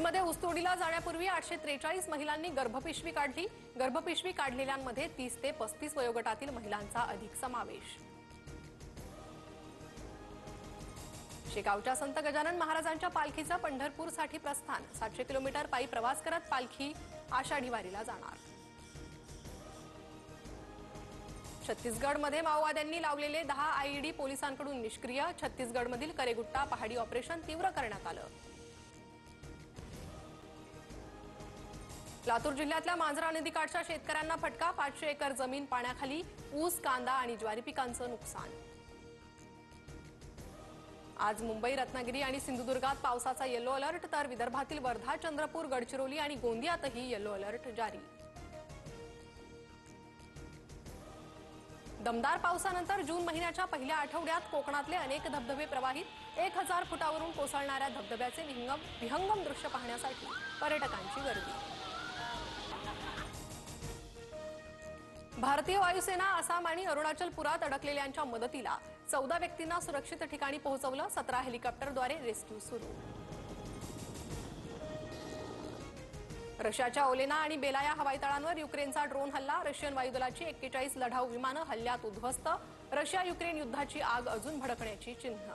बीडमध्ये ऊसतोडीला जाण्यापूर्वी 843 महिलांनी गर्भपिशवी काढली। गर्भपिशवी काढलेल्यांमध्ये 30 ते 35 वयोगटातील महिलांचा अधिक समावेश। शेगावच्या संत गजानन महाराजांच्या पालखीचं पंढरपूरसाठी प्रस्थान। 700 किलोमीटर पायी प्रवास करत पालखी आषाढी वारीला जाणार। छत्तीसगडमध्ये माओवाद्यांनी लावलेले 10 आयईडी पोलिसांकडून निष्क्रिय। छत्तीसगडमधील करेगुट्टा पहाडी ऑपरेशन तीव्र करण्यात आलं। लातूर जिल्ह्यातल्या मांजरा नदीकाठच्या शेतकऱ्यांना फटका। 500 एकर जमीन पाण्याखाली। ऊस, कांदा आणि ज्वारी पिकांचं नुकसान। आज मुंबई, रत्नागिरी आणि सिंधुदुर्गात पावसाचा येलो अलर्ट, तर विदर्भातील वर्धा, चंद्रपूर, गडचिरोली आणि गोंदियातही येलो अलर्ट जारी। दमदार पावसानंतर जून महिन्याच्या पहिल्या आठवड्यात कोकणातले अनेक धबधबे प्रवाहित। 1000 फुटावरून कोसळणाऱ्या धबधब्याचे विहंगम दृश्य पाहण्यासाठी पर्यटकांची गर्दी। भारतीय वायुसेना आसाम आणि अरुणाचलपुरात अडकलेल्यांच्या मदतीला 14 व्यक्तींना सुरक्षित ठिकाणी पोहोचवलं। 17 हेलिकॉप्टरद्वारे रेस्क्यू सुरू। रशियाच्या ओलेना आणि बेलाया हवाई तळांवर युक्रेनचा ड्रोन हल्ला। रशियन वायुदलाची 41 लढाऊ विमानं हल्ल्यात उद्ध्वस्त। रशिया युक्रेन युद्धाची आग अजून भडकण्याची चिन्ह।